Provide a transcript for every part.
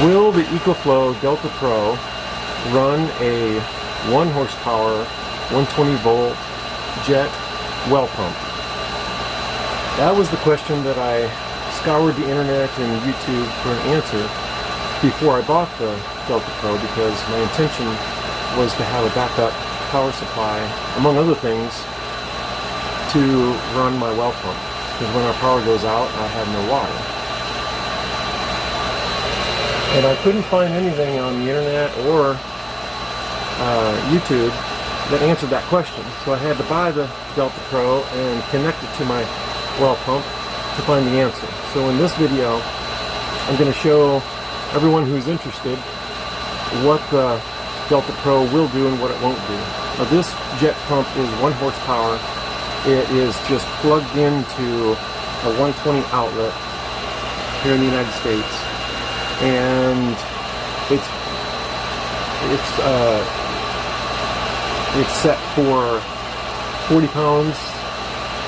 Will the Ecoflow Delta Pro run a 1 horsepower, 120 volt jet well pump? That was the question that I scoured the internet and YouTube for an answer before I bought the Delta Pro, because my intention was to have a backup power supply, among other things, to run my well pump, because when our power goes out, I have no water. And I couldn't find anything on the internet or YouTube that answered that question. So I had to buy the Delta Pro and connect it to my well pump to find the answer. So in this video, I'm going to show everyone who's interested what the Delta Pro will do and what it won't do. Now, this jet pump is 1 horsepower. It is just plugged into a 120 outlet here in the United States, and it's set for 40 pounds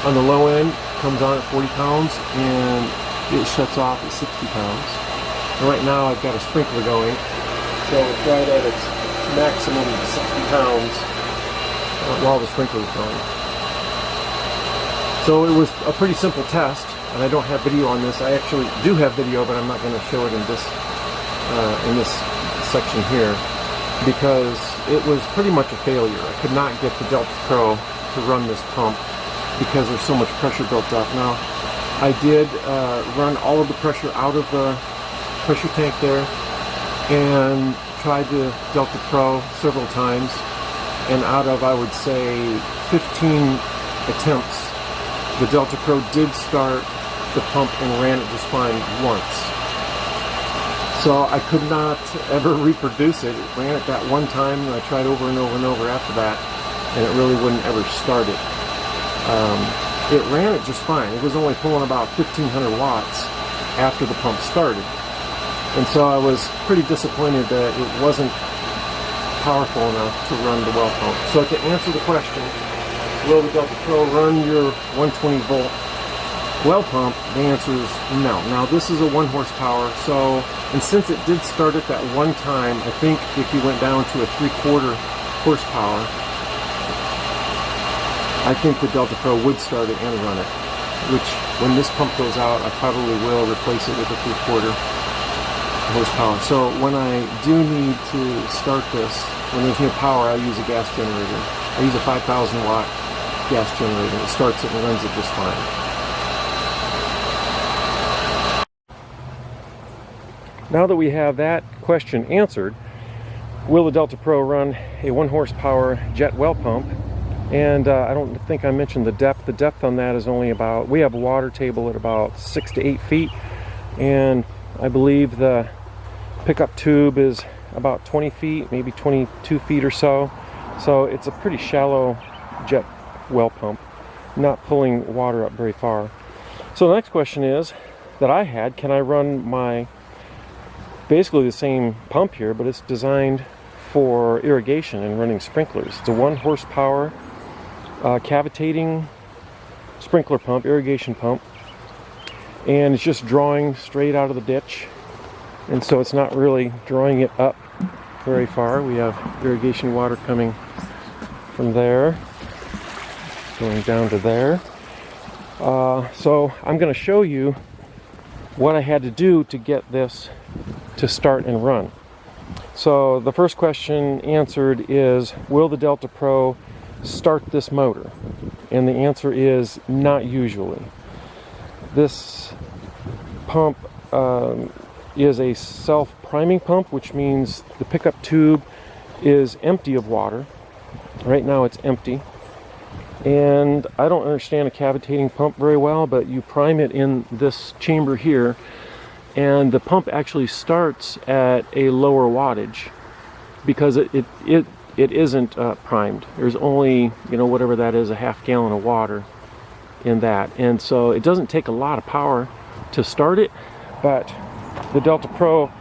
on the low end. Comes on at 40 pounds, and it shuts off at 60 pounds. And right now I've got a sprinkler going, so it's right at its maximum 60 pounds while the sprinkler is going. So it was a pretty simple test, and I don't have video on this. I actually do have video, but I'm not going to show it in this section here, because it was pretty much a failure. I could not get the Delta Pro to run this pump because there's so much pressure built up. Now, I did run all of the pressure out of the pressure tank there and tried the Delta Pro several times, and out of, I would say, 15 attempts, the Delta Pro did start the pump and ran it just fine once. So I could not ever reproduce it. It ran it that one time, and I tried over and over and over after that, and it really wouldn't ever start it. It ran it just fine. It was only pulling about 1,500 watts after the pump started. And so I was pretty disappointed that it wasn't powerful enough to run the well pump. So to answer the question, will the Delta Pro run your 120 volt well pump? The answer is no. Now, this is a 1 horsepower, and since it did start it that one time, I think if you went down to a 3/4 horsepower, I think the Delta Pro would start it and run it, which, when this pump goes out, I probably will replace it with a 3/4 horsepower. So when I do need to start this, when there's no power, I use a gas generator. I use a 5,000 watt gas generator. It starts it and runs it just fine. Now that we have that question answered, will the Delta Pro run a 1 horsepower jet well pump? And I don't think I mentioned the depth. The depth on that is only about, we have a water table at about 6 to 8 feet, and I believe the pickup tube is about 20 feet, maybe 22 feet or so. So it's a pretty shallow jet well pump, not pulling water up very far. So the next question is, that I had, can I run my, basically the same pump here, but it's designed for irrigation and running sprinklers. It's a 1 horsepower cavitating sprinkler pump, irrigation pump, and it's just drawing straight out of the ditch, and so it's not really drawing it up very far. We have irrigation water coming from there, going down to there. So I'm going to show you what I had to do to get this to start and run. So the first question answered is, will the Delta Pro start this motor? And the answer is not usually. This pump is a self-priming pump, which means the pickup tube is empty of water. Right now it's empty. And I don't understand a cavitating pump very well, but you prime it in this chamber here, and the pump actually starts at a lower wattage because it isn't primed. There's only, whatever that is, a half gallon of water in that, and so it doesn't take a lot of power to start it, but the Delta Pro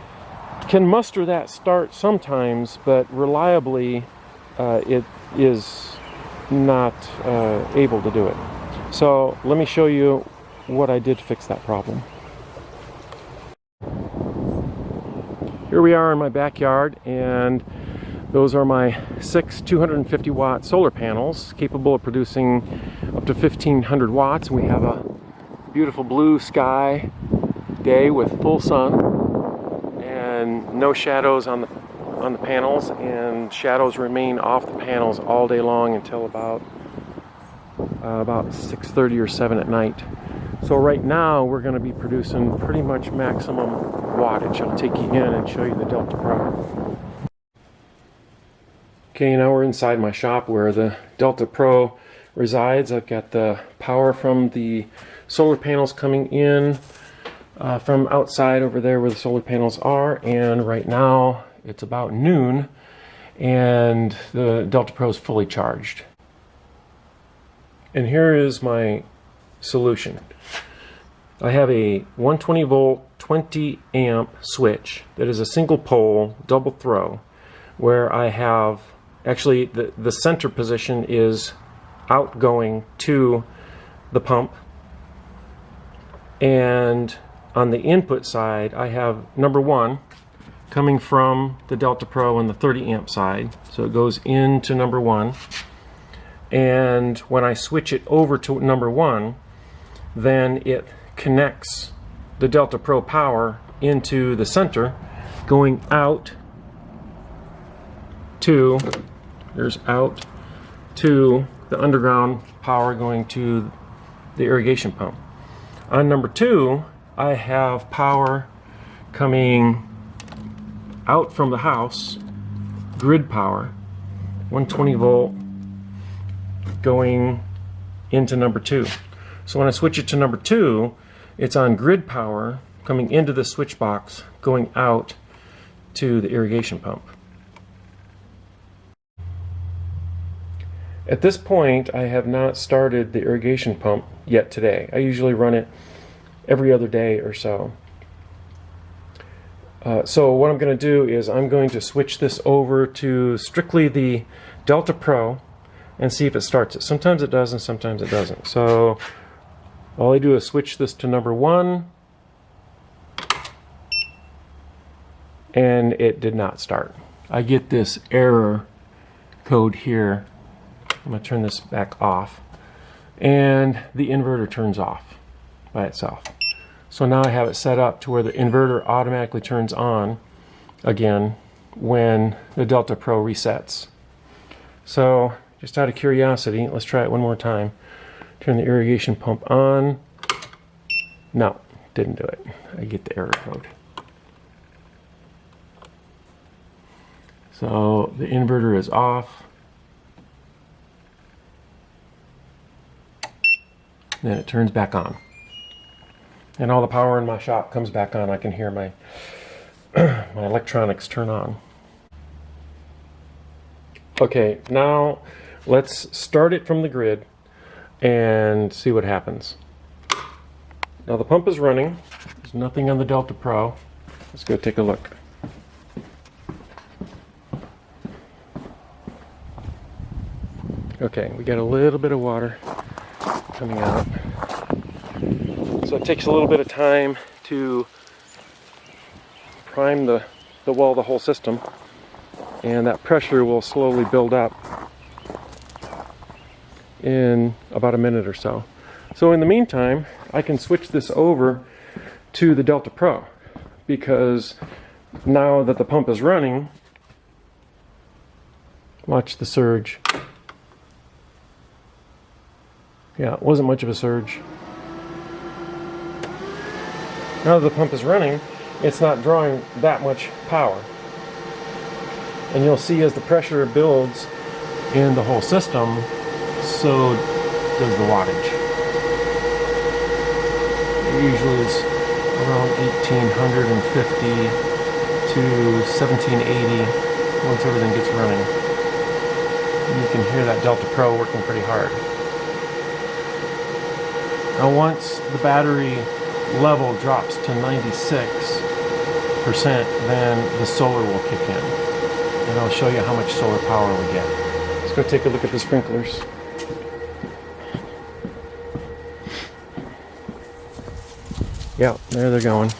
can muster that start sometimes, but reliably it is not able to do it. So let me show you what I did to fix that problem. Here we are in my backyard, and those are my 6 250 watt solar panels capable of producing up to 1500 watts. We have a beautiful blue sky day with full sun and no shadows on the panels, and shadows remain off the panels all day long until about 6:30 or 7 at night. So right now we're going to be producing pretty much maximum wattage. I'll take you in and show you the Delta Pro. Okay, now we're inside my shop where the Delta Pro resides. I've got the power from the solar panels coming in from outside over there where the solar panels are, and right now it's about noon and the Delta Pro is fully charged. And here is my solution. I have a 120 volt 20 amp switch that is a single pole double throw, where I have actually the center position is outgoing to the pump, and on the input side I have number 1 coming from the Delta Pro on the 30 amp side, so it goes into number 1, and when I switch it over to number 1, then it connects the Delta Pro power into the center, going out to, there's out to the underground power going to the irrigation pump. On number 2, I have power coming out from the house, grid power, 120 volt, going into number 2. So when I switch it to number 2, it's on grid power coming into the switch box, going out to the irrigation pump. At this point, I have not started the irrigation pump yet today. I usually run it every other day or so. So what I'm going to do is I'm going to switch this over to strictly the Delta Pro and see if it starts it. Sometimes it does and sometimes it doesn't. So all I do is switch this to number 1, and it did not start. I get this error code here. I'm going to turn this back off, and the inverter turns off by itself. So now I have it set up to where the inverter automatically turns on again when the Delta Pro resets. So just out of curiosity, let's try it one more time. Turn the irrigation pump on. No, didn't do it. I get the error code. So the inverter is off. Then it turns back on. And all the power in my shop comes back on. I can hear my my electronics turn on. Okay, now let's start it from the grid and see what happens. Now the pump is running. There's nothing on the Delta Pro. Let's go take a look. Okay, we got a little bit of water coming out. So it takes a little bit of time to prime the whole system, and that pressure will slowly build up in about a minute or so. So in the meantime, I can switch this over to the Delta Pro, because now that the pump is running, watch the surge. Yeah, it wasn't much of a surge. Now that the pump is running, it's not drawing that much power. And you'll see as the pressure builds in the whole system, so does the wattage. It usually is around 1850 to 1780 once everything gets running. And you can hear that Delta Pro working pretty hard. Now once the battery level drops to 96%, then the solar will kick in. And I'll show you how much solar power we get. Let's go take a look at the sprinklers. Yeah, there they're going.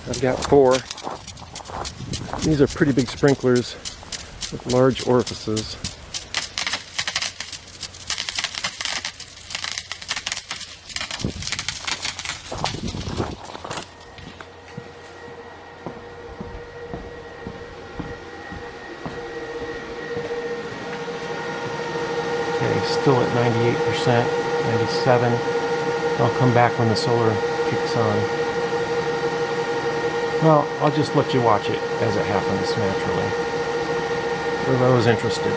I've got 4. These are pretty big sprinklers with large orifices. Okay, still at 98%, 97. I'll come back when the solar kicks on. Well, I'll just let you watch it as it happens naturally, for those interested.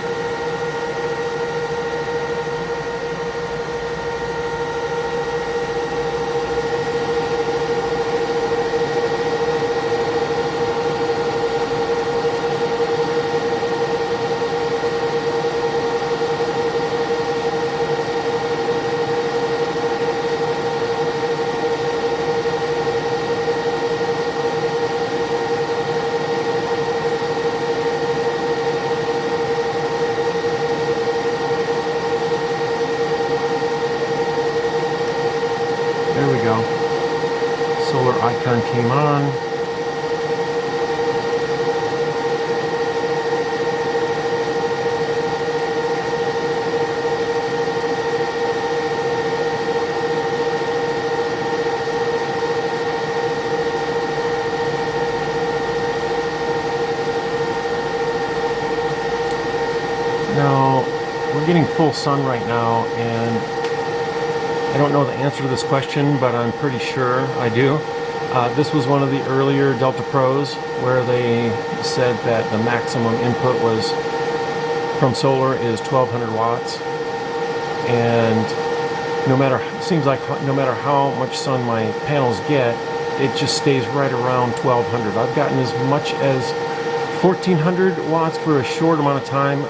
There we go. Solar icon came on. Now, we're getting full sun right now, and I don't know the answer to this question, but I'm pretty sure I do. This was one of the earlier Delta Pros where they said that the maximum input was from solar is 1200 watts. And seems like no matter how much sun my panels get, it just stays right around 1200. I've gotten as much as 1400 watts for a short amount of time.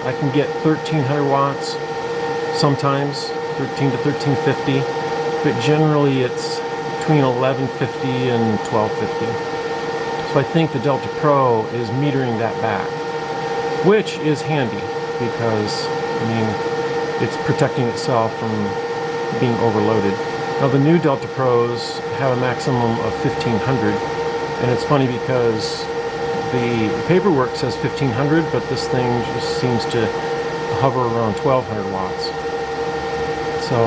I can get 1300 watts sometimes, 13 to 1350, but generally it's between 1150 and 1250. So I think the Delta Pro is metering that back, which is handy because, I mean, it's protecting itself from being overloaded. Now the new Delta Pros have a maximum of 1500, and it's funny because the paperwork says 1500, but this thing just seems to hover around 1200 watts. So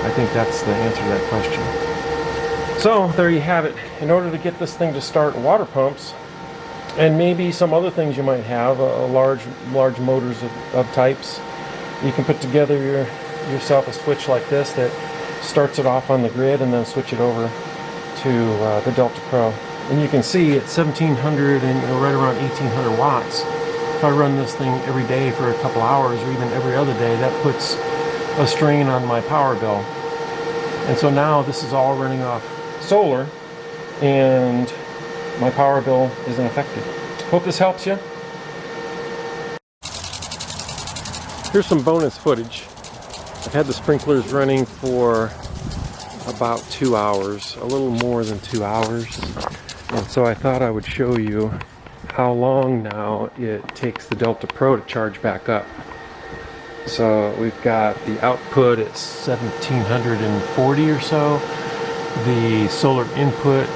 I think that's the answer to that question. So there you have it. In order to get this thing to start water pumps, and maybe some other things you might have, large motors of types, you can put together yourself a switch like this that starts it off on the grid and then switch it over to the Delta Pro. And you can see at 1700 and right around 1800 watts, if I run this thing every day for a couple hours or even every other day, that puts a strain on my power bill. And so now this is all running off solar and my power bill isn't affected. Hope this helps you. Here's some bonus footage. I've had the sprinklers running for about 2 hours, a little more than 2 hours. And so I thought I would show you how long now it takes the Delta Pro to charge back up. So we've got the output at 1740 or so. The solar input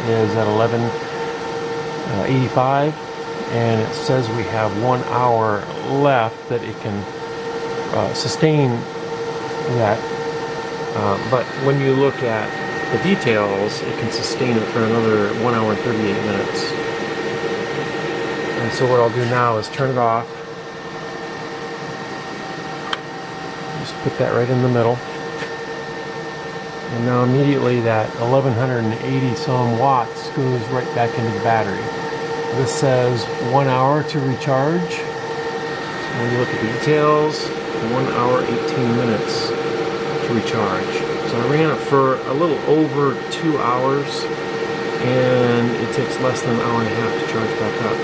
is at 1185, and it says we have 1 hour left that it can sustain that. But when you look at the details, it can sustain it for another 1 hour and 38 minutes. And so what I'll do now is turn it off. Just put that right in the middle. And now immediately that 1180 some watts goes right back into the battery. This says 1 hour to recharge. When you look at the details, 1 hour 18 minutes to recharge. So I ran it for a little over 2 hours, and it takes less than an hour and a half to charge back up.